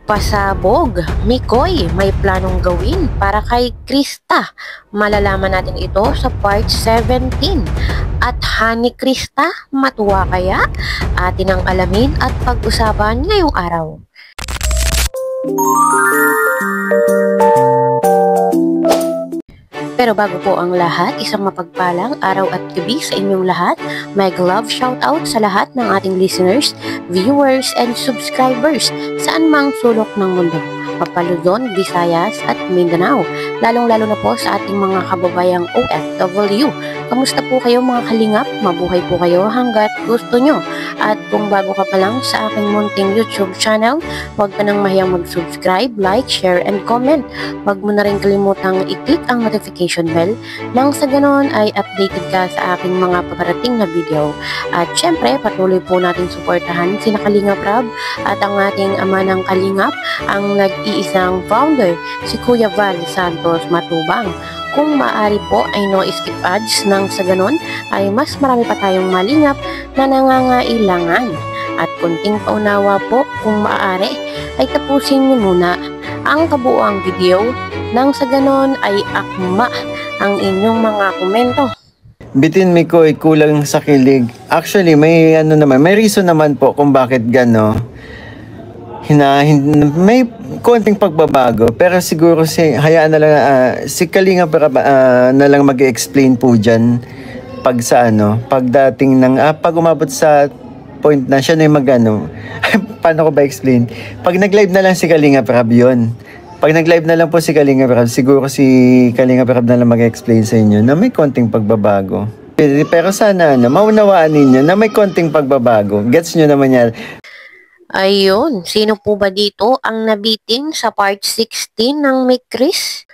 Pasabog, Mikoy, may planong gawin para kay Krista. Malalaman natin ito sa part 17. At Honey Krista, matuwa kaya? Atin ang alamin at pag-usapan ngayong araw. Pero bago po ang lahat, isang mapagpalang araw at gabi sa inyong lahat. May love shoutout sa lahat ng ating listeners, viewers, and subscribers saan mang sulok ng mundo. Papaluzon, Visayas at Mindanao. Lalong-lalo na po sa ating mga kababayang OFW. Kamusta po kayo mga kalingap? Mabuhay po kayo hanggat gusto nyo. At kung bago ka pa lang sa aking munting YouTube channel, huwag ka nang mahiyang mag-subscribe, like, share, and comment. Huwag mo na rin kalimutang i-click ang notification bell nang sa ganon ay updated ka sa aking mga paparating na video. At syempre, patuloy po natin suportahan sina Kalingap Rab at ang ating ama ng Kalingap, ang nag-iisang founder, si Kuya Val Santos Matubang. Kung maaari po ay no skip ads nang sa ganon ay mas marami pa tayong malingap na nangangailangan. At kunting paunawa po kung maaari ay tapusin niyo muna ang kabuuang video nang sa ganon ay akma ang inyong mga komento. Bitin Mikoy, kulang sa kilig. Actually, may may reason naman po kung bakit gano. May konting pagbabago, pero siguro hayaan na lang si Kalingap na lang mag-explain po dyan pag sa pagdating ng pag umabot sa point na siya na yung paano ko ba explain? Pag nag-live na lang si Kalingap Rab yun. Pag nag-live na lang po si Kalingap Rab, siguro si Kalingap Rab na lang mag-explain sa inyo na may konting pagbabago. Pero sana maunawaan ninyo na may konting pagbabago. Gets nyo naman yan. Ayun, sino po ba dito ang nabitin sa part 16 ng Mick Chris?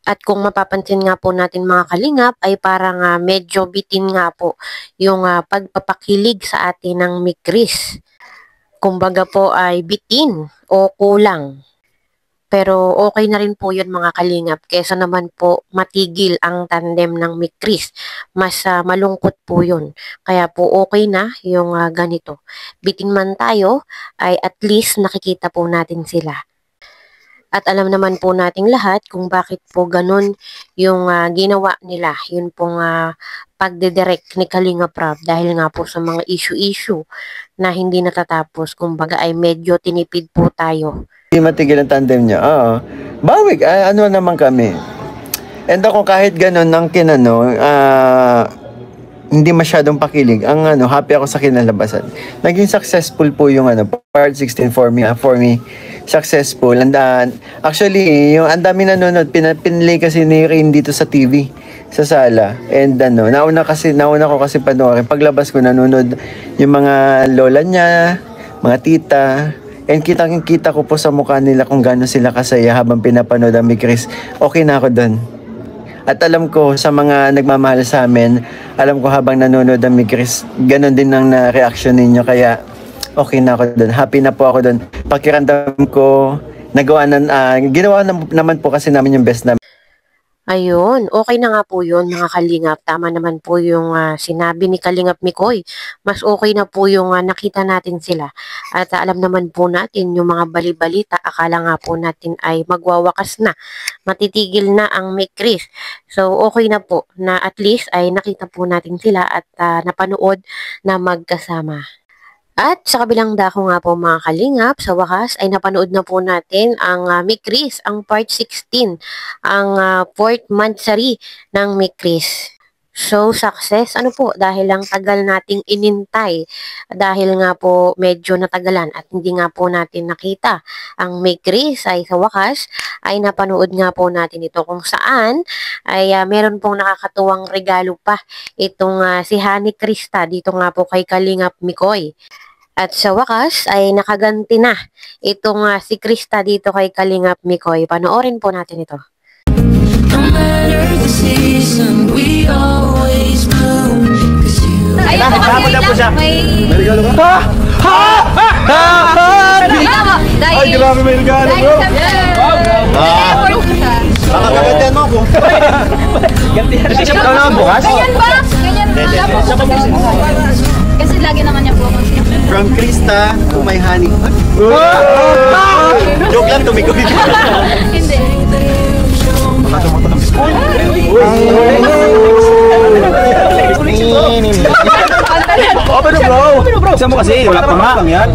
At kung mapapansin nga po natin mga kalingap ay parang medyo bitin nga po yung pagpapakilig sa atin ng Mick Chris. Kumbaga po ay bitin o kulang. Pero okay na rin po yun mga kalingap kesa naman po matigil ang tandem ng Mick Chris. Mas malungkot po yun. Kaya po okay na yung ganito. Bitin man tayo ay at least nakikita po natin sila. At alam naman po nating lahat kung bakit po ganun yung ginawa nila. Yun pong pagdedirect ni Kalingap Rab dahil nga po sa mga issue-issue na hindi natatapos. Kumbaga ay medyo tinipid po tayo. Hindi matigil ang tandem niya. Oo. Bawig, naman kami. And ako kahit ganun ng hindi masyadong pakilig. Happy ako sa kinalabasan. Naging successful po yung part 16 for me. Successful. And actually, yung ang dami nanonood, pinlay kasi ni Rain dito sa TV, sa sala. And nauna ko kasi panoorin. Paglabas ko nanonood yung mga lola niya, mga tita. And kitang-kita ko po sa mukha nila kung gaano sila kasaya habang pinapanood ang Mick Chris. Okay na ako doon. At alam ko sa mga nagmamahal sa amin, alam ko habang nanonood ang Mick Chris, ganon din ang reaction ninyo. Kaya okay na ako doon. Happy na po ako doon. Pakiramdam ko, ginawa naman po kasi namin yung best namin. Ayun, okay na nga po yun mga kalingap. Tama naman po yung sinabi ni Kalingap Mikoy. Mas okay na po yung nakita natin sila. At alam naman po natin yung mga bali-balita. Akala nga po natin ay magwawakas na. Matitigil na ang Mick Chris. So okay na po na at least ay nakita po natin sila at napanood na magkasama. At sa kabilang dako nga po mga kalingap, sa wakas ay napanood na po natin ang Mick Chris, ang part 16, ang 4th monthsary ng Mick Chris. So, success, dahil lang tagal nating inintay, dahil nga po medyo natagalan at hindi nga po natin nakita. Ang Mick Chris ay sa wakas ay napanood nga po natin ito kung saan ay meron pong nakakatuwang regalo pa itong si Honey Krista dito nga po kay Kalingap Mikoy. At sa wakas ay nakaganti na itong si Krista dito kay Kalingap Mikoy. Panoorin po natin ito. No matter the season, we always bloom. Ay, nakapagod na po siya. May regalo ka? Ay, grabe may regalo bro. Nakakagantihan mo ako. Gantihan ka na bukas? Ganyan ba? Ganyan ba? Kasi lagi naman niya po. From Krista to my honey. Joke Buksan mo kasi, wala pa nga. Yan.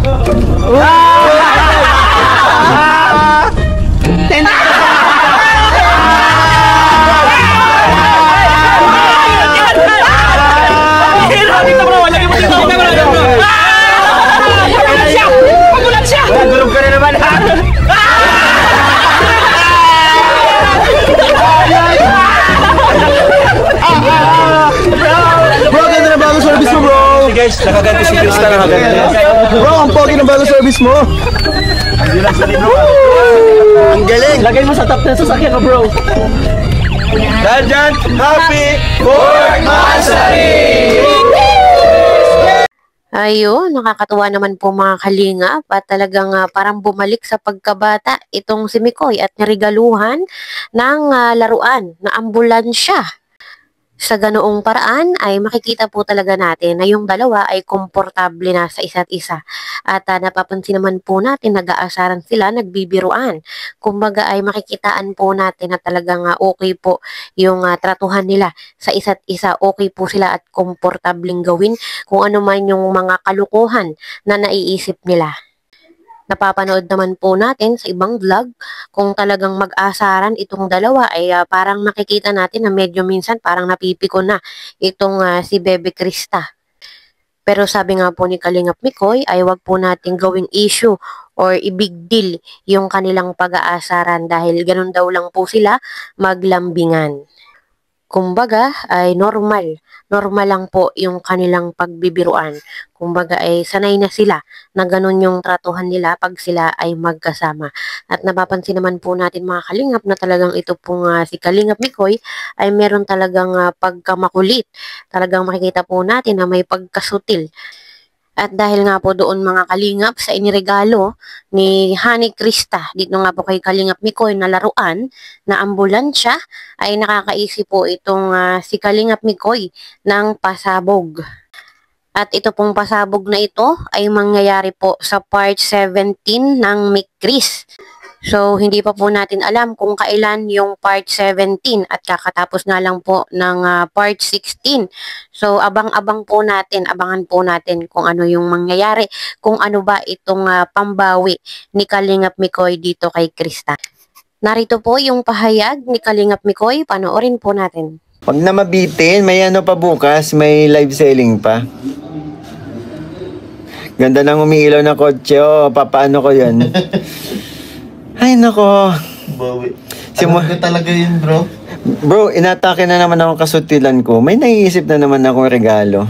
Nagulog ka na naman ha! Bro, ganda na bagong service mo, bro. Guys, nakaganti si Krista. Bro, ang pogi ng bagong service mo. Ang galing. Lagay mo sa top ng sasakyan mo, bro. Dahil dyan, happy 4th anniversary! Ayun, nakakatuwa naman po mga kalingap at talagang parang bumalik sa pagkabata itong si Mikoy at niregaluhan ng laruan na ambulansya. Sa ganoong paraan ay makikita po talaga natin na yung dalawa ay komportable na sa isa't isa. At napapansin naman po natin nag-aasaran sila, nagbibiruan. Kumbaga ay makikitaan po natin na talagang okay po yung tratuhan nila sa isa't isa. Okay po sila at komportableng gawin kung ano man yung mga kalukuhan na naiisip nila. Napapanood naman po natin sa ibang vlog kung talagang mag-asaran itong dalawa ay parang nakikita natin na medyo minsan parang napipiko na itong si Bebe Krista. Pero sabi nga po ni Kalingap Mikoy ay wag po nating gawing issue or i-big deal yung kanilang pag-aasaran dahil ganun daw lang po sila maglambingan. Kumbaga ay normal lang po yung kanilang pagbibiruan. Kumbaga ay sanay na sila na ganun yung tratuhan nila pag sila ay magkasama. At napapansin naman po natin mga kalingap na talagang ito pong si Kalingap Mikoy ay meron talagang pagkamakulit. Talagang makikita po natin na may pagkasutil. At dahil nga po doon mga kalingap sa iniregalo ni Honey Krista, dito nga po kay Kalingap Mikoy na laruan na ambulansya, ay nakakaisip po itong si Kalingap Mikoy ng pasabog. At ito pong pasabog na ito ay mangyayari po sa part 17 ng Mikris. So, hindi pa po natin alam kung kailan yung part 17 at kakatapos nga lang po ng part 16. So, abangan po natin kung ano yung mangyayari, kung ano ba itong pambawi ni Kalingap Mikoy dito kay Krista. Narito po yung pahayag ni Kalingap Mikoy, panoorin po natin. Wag na mabitin, may ano pa bukas, may live selling pa. Ganda ng umiilaw na kotse, papaano ko yun? Ay, nako. Bawi. Alam ko talaga yun, bro. Bro, inatake na naman akong kasutilan ko. May naiisip na naman akong regalo.